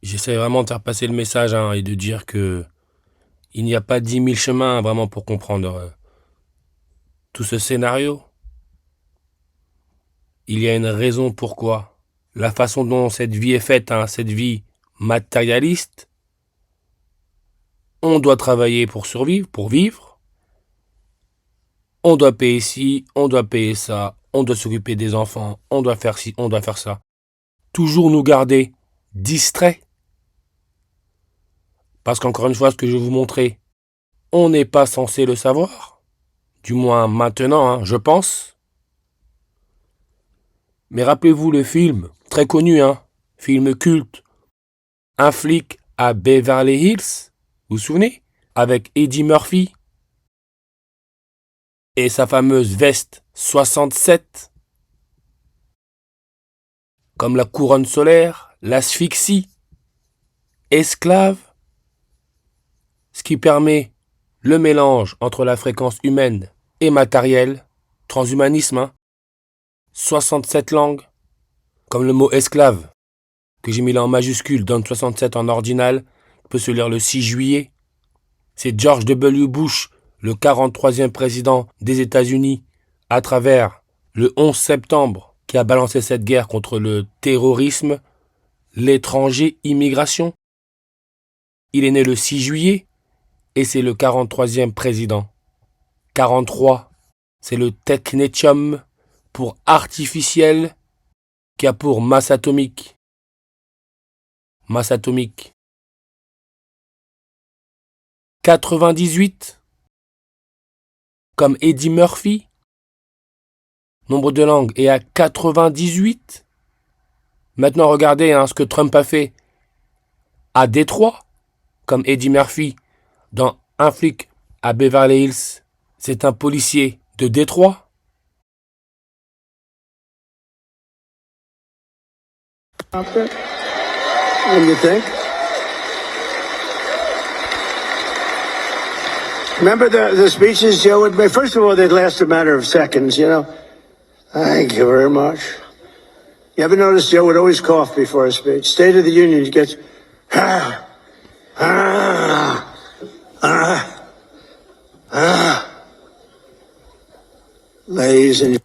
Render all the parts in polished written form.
J'essaie vraiment de faire passer le message et de dire que il n'y a pas 10 000 chemins vraiment pour comprendre tout ce scénario. Il y a une raison pourquoi. La façon dont cette vie est faite, cette vie matérialiste, on doit travailler pour survivre, pour vivre. On doit payer ci, on doit payer ça, on doit s'occuper des enfants, on doit faire ci, on doit faire ça. Toujours nous garder distraits. Parce qu'encore une fois, ce que je vais vous montrer, on n'est pas censé le savoir. Du moins maintenant, je pense. Mais rappelez-vous le film, très connu, film culte, Un flic à Beverly Hills, vous vous souvenez? Avec Eddie Murphy et sa fameuse veste 67, comme la couronne solaire, l'asphyxie, esclave, ce qui permet le mélange entre la fréquence humaine et matérielle, transhumanisme, 67 langues, comme le mot esclave, que j'ai mis là en majuscule, donne 67 en ordinal, peut se lire le 6 juillet. C'est George W. Bush, le 43e président des États-Unis, à travers le 11 septembre, qui a balancé cette guerre contre le terrorisme, l'étranger, immigration. Il est né le 6 juillet et c'est le 43e président. 43, c'est le technétium pour artificiel qui a pour masse atomique. Masse atomique. 98, comme Eddie Murphy. Nombre de langues est à 98. Maintenant, regardez ce que Trump a fait à Détroit, comme Eddie Murphy dans Un flic à Beverly Hills. C'est un policier de Détroit. What do you think? Remember the speeches, Joe would make? First of all, they'd last a matter of seconds, you know. Thank you very much. You ever notice Joe would always cough before a speech? State of the Union, he gets... Ladies and...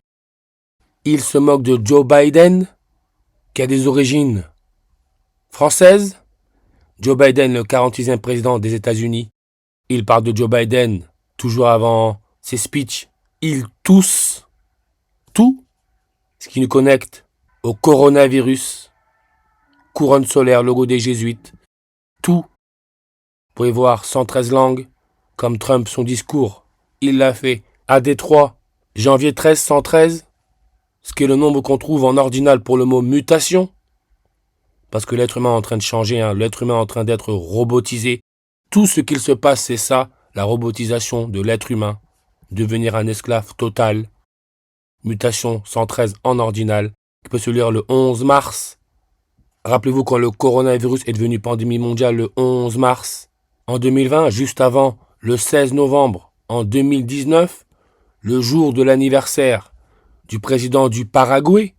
Il se moque de Joe Biden, qui a des origines françaises. Joe Biden, le 46e président des États-Unis. Il parle de Joe Biden, toujours avant ses speeches. Il tousse tout ce qui nous connecte au coronavirus, couronne solaire, logo des jésuites, tout. Vous pouvez voir 113 langues, comme Trump, son discours. Il l'a fait à Détroit, janvier 13, 113, ce qui est le nombre qu'on trouve en ordinal pour le mot mutation, parce que l'être humain est en train de changer, l'être humain est en train d'être robotisé. Tout ce qu'il se passe, c'est ça, la robotisation de l'être humain, devenir un esclave total. Mutation 113 en ordinal, qui peut se lire le 11 mars. Rappelez-vous quand le coronavirus est devenu pandémie mondiale le 11 mars. En 2020, juste avant le 16 novembre, en 2019, le jour de l'anniversaire du président du Paraguay,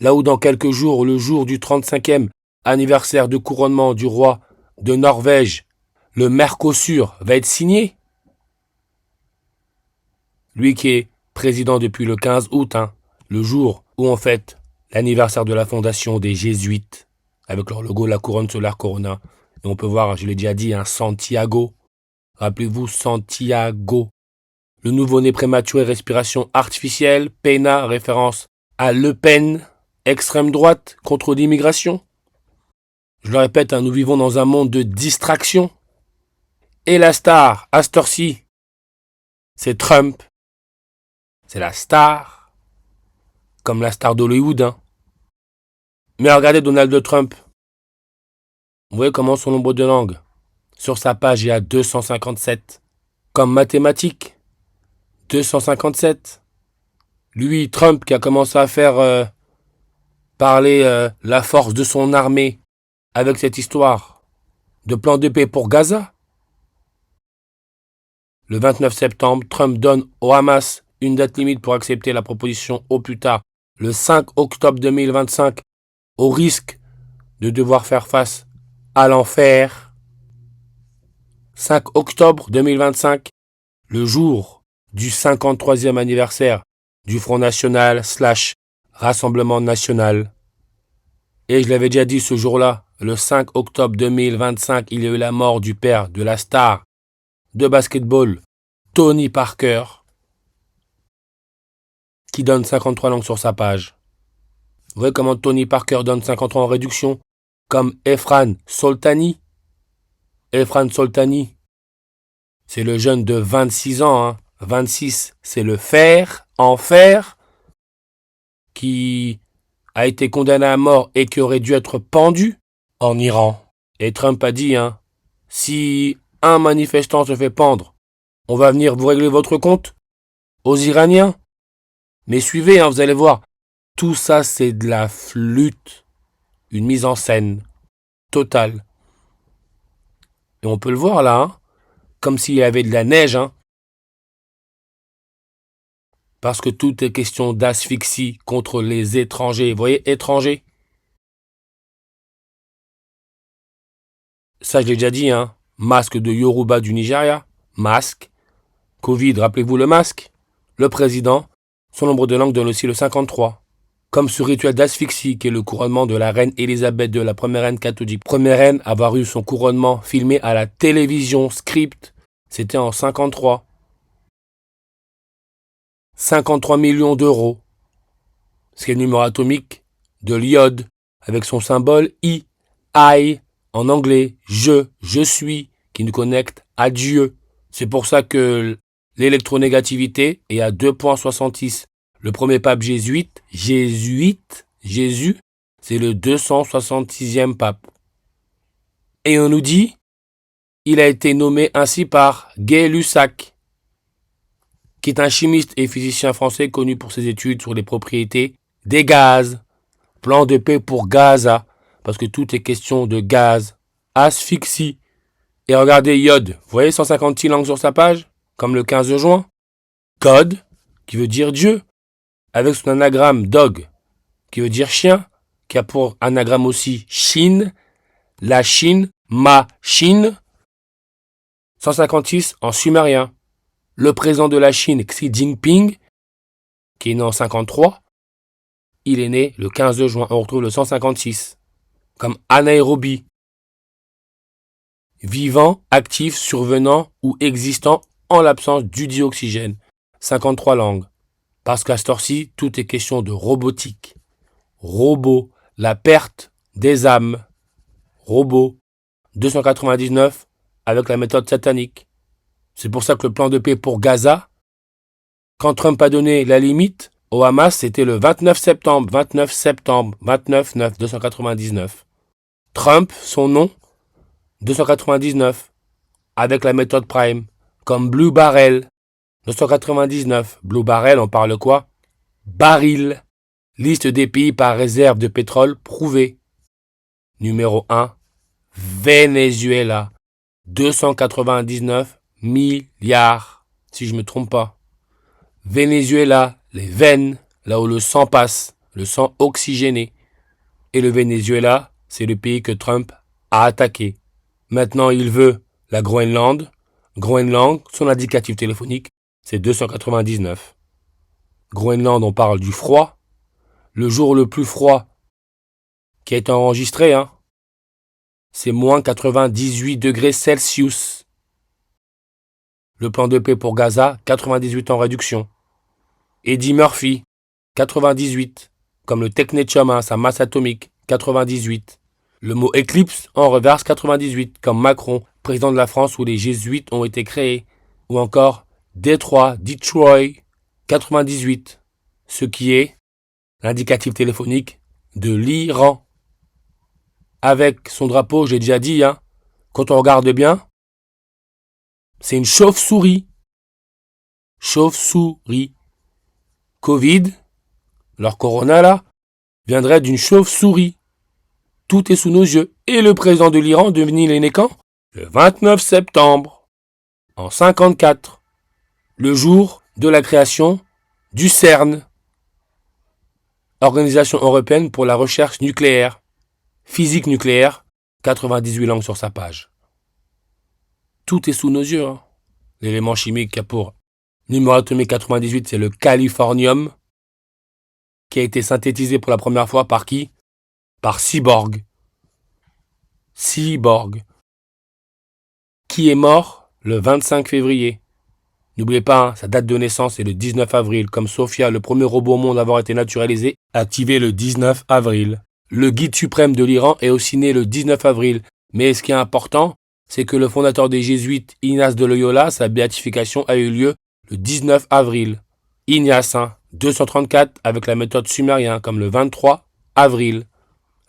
là où dans quelques jours, le jour du 35e anniversaire de couronnement du roi de Norvège, le Mercosur va être signé. Lui qui est président depuis le 15 août, le jour où on fête l'anniversaire de la fondation des Jésuites, avec leur logo, la couronne solaire Corona. Et on peut voir, je l'ai déjà dit, Santiago. Rappelez-vous, Santiago. Le nouveau-né prématuré, respiration artificielle, PENA, référence à Le Pen, extrême droite, contre l'immigration. Je le répète, nous vivons dans un monde de distraction. Et la star, à cette heure-ci, c'est Trump. C'est la star, comme la star d'Hollywood. Mais regardez Donald Trump. Vous voyez comment son nombre de langues. Sur sa page, il y a 257. Comme mathématiques, 257. Lui, Trump, qui a commencé à faire parler la force de son armée avec cette histoire de plan de paix pour Gaza. Le 29 septembre, Trump donne au Hamas une date limite pour accepter la proposition au plus tard, le 5 octobre 2025, au risque de devoir faire face à l'enfer. 5 octobre 2025, le jour du 53e anniversaire du Front National / Rassemblement National. Et je l'avais déjà dit ce jour-là, le 5 octobre 2025, il y a eu la mort du père de la star de basketball, Tony Parker, qui donne 53 langues sur sa page. Vous voyez comment Tony Parker donne 53 en réduction, comme Efran Soltani. Efran Soltani, c'est le jeune de 26 ans, hein. 26, c'est le fer, en fer, qui a été condamné à mort et qui aurait dû être pendu en Iran. Et Trump a dit, hein, si un manifestant se fait pendre, on va venir vous régler votre compte aux Iraniens. Mais suivez, hein, vous allez voir, tout ça c'est de la flûte, une mise en scène totale. Et on peut le voir là, hein, comme s'il y avait de la neige, hein, parce que tout est question d'asphyxie contre les étrangers. Vous voyez, étrangers. Ça, je l'ai déjà dit, hein. Masque de Yoruba du Nigeria. Masque. Covid, rappelez-vous le masque. Le président. Son nombre de langues donne aussi le 53. Comme ce rituel d'asphyxie qui est le couronnement de la reine Elisabeth II, la première reine catholique. Première reine à avoir eu son couronnement filmé à la télévision script. C'était en 53. 53 millions d'euros. C'est le numéro atomique de l'iode avec son symbole I, I, en anglais, je suis, qui nous connecte à Dieu. C'est pour ça que l'électronégativité est à 2,66. Le premier pape jésuite, Jésus, c'est le 266e pape. Et on nous dit, il a été nommé ainsi par Gay-Lussac, qui est un chimiste et physicien français connu pour ses études sur les propriétés des gaz. Plan de paix pour Gaza, parce que tout est question de gaz. Asphyxie. Et regardez iode, vous voyez 156 langues sur sa page, comme le 15 juin. God, qui veut dire Dieu, avec son anagramme dog, qui veut dire chien, qui a pour anagramme aussi Chine, la Chine, ma Chine. 156 en sumérien. Le président de la Chine, Xi Jinping, qui est né en 53, il est né le 15 juin. On retrouve le 156. Comme anaérobie. Vivant, actif, survenant ou existant en l'absence du dioxygène. 53 langues. Parce qu'à cette heure-ci, tout est question de robotique. Robot, la perte des âmes. Robot. 299 avec la méthode satanique. C'est pour ça que le plan de paix pour Gaza, quand Trump a donné la limite au Hamas, c'était le 29 septembre, 299. Trump, son nom, 299, avec la méthode Prime, comme Blue Barrel, 299. Blue Barrel, on parle quoi? Baril. Liste des pays par réserve de pétrole prouvée. Numéro 1, Venezuela, 299 milliards, si je ne me trompe pas. Venezuela, les veines, là où le sang passe, le sang oxygéné. Et le Venezuela, c'est le pays que Trump a attaqué. Maintenant, il veut la Groenland. Groenland, son indicatif téléphonique, c'est 299. Groenland, on parle du froid. Le jour le plus froid qui a été enregistré, hein, c'est moins 98 degrés Celsius. Le plan de paix pour Gaza, 98 en réduction. Eddie Murphy, 98. Comme le technétium, hein, sa masse atomique, 98. Le mot éclipse en reverse, 98. Comme Macron, président de la France où les jésuites ont été créés. Ou encore Détroit, Detroit, 98. Ce qui est l'indicatif téléphonique de l'Iran. Avec son drapeau, j'ai déjà dit, hein, quand on regarde bien, c'est une chauve-souris. Chauve-souris. Covid, leur corona là, viendrait d'une chauve-souris. Tout est sous nos yeux. Et le président de l'Iran devenu né quand? Le 29 septembre, en 54. Le jour de la création du CERN. Organisation européenne pour la recherche nucléaire. Physique nucléaire, 98 langues sur sa page. Tout est sous nos yeux. Hein. L'élément chimique qu'il y a pour numéro atomique 98, c'est le californium, qui a été synthétisé pour la première fois par qui? Par Cyborg. Cyborg. Qui est mort le 25 février. N'oubliez pas, hein, sa date de naissance est le 19 avril, comme Sophia, le premier robot au monde à avoir été naturalisé, activé le 19 avril. Le guide suprême de l'Iran est aussi né le 19 avril. Mais ce qui est important, c'est que le fondateur des Jésuites, Ignace de Loyola, sa béatification a eu lieu le 19 avril. Ignace, 234 avec la méthode sumérienne, comme le 23 avril.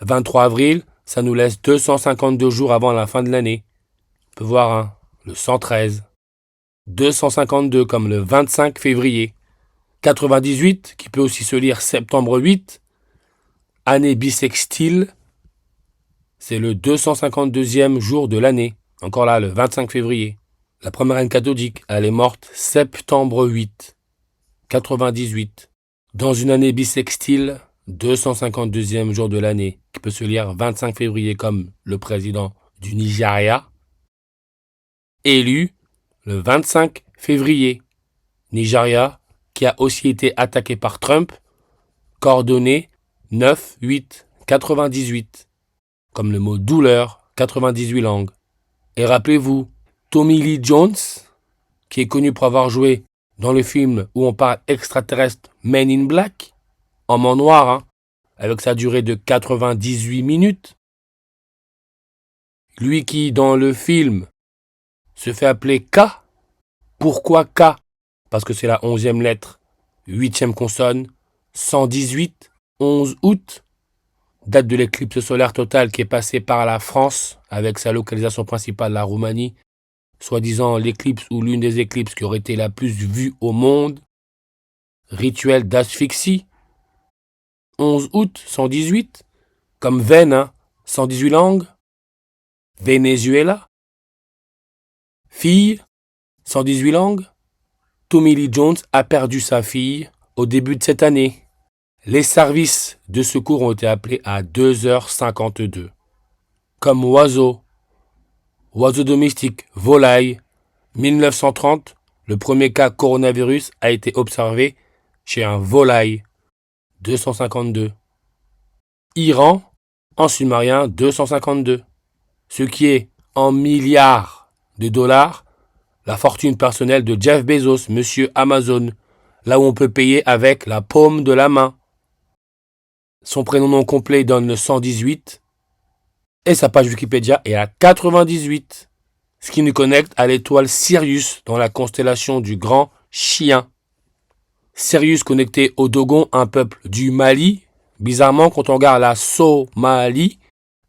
23 avril, ça nous laisse 252 jours avant la fin de l'année. On peut voir le 113. 252 comme le 25 février. 98, qui peut aussi se lire septembre 8. Année bissextile, c'est le 252e jour de l'année. Encore là, le 25 février. La première reine catholique, elle est morte septembre 8. 98. Dans une année bissextile, 252e jour de l'année, qui peut se lire 25 février comme le président du Nigeria. Élu le 25 février. Nigeria, qui a aussi été attaqué par Trump, coordonné 9-8-98, comme le mot douleur, 98 langues. Et rappelez-vous, Tommy Lee Jones, qui est connu pour avoir joué dans le film où on parle extraterrestre Men in Black, en mant noir, avec sa durée de 98 minutes. Lui qui, dans le film, se fait appeler K. Pourquoi K? Parce que c'est la 11e lettre, 8e consonne, 118, 11 août, date de l'éclipse solaire totale qui est passée par la France avec sa localisation principale, la Roumanie, soi-disant l'éclipse ou l'une des éclipses qui aurait été la plus vue au monde. Rituel d'asphyxie, 11 août, 118, comme Veine, 118 langues. Venezuela, fille, 118 langues. Tommy Lee Jones a perdu sa fille au début de cette année. Les services de secours ont été appelés à 2h52. Comme oiseau, oiseau domestique, volaille, 1930, le premier cas coronavirus a été observé chez un volaille, 252. Iran, en sumérien, 252. Ce qui est, en milliards de dollars, la fortune personnelle de Jeff Bezos, monsieur Amazon, là où on peut payer avec la paume de la main. Son prénom non complet donne le 118 et sa page Wikipédia est à 98, ce qui nous connecte à l'étoile Sirius dans la constellation du Grand Chien. Sirius connecté au Dogon, un peuple du Mali. Bizarrement, quand on regarde la Somalie,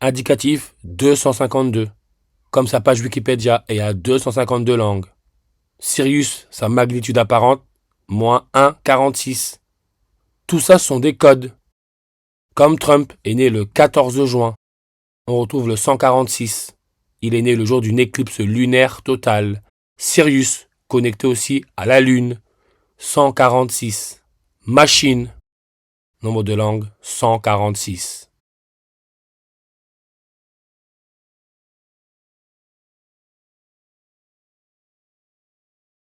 indicatif 252, comme sa page Wikipédia est à 252 langues. Sirius, sa magnitude apparente, moins 1,46. Tout ça sont des codes. Comme Trump est né le 14 juin, on retrouve le 146. Il est né le jour d'une éclipse lunaire totale. Sirius, connecté aussi à la Lune, 146. Machine, nombre de langues, 146.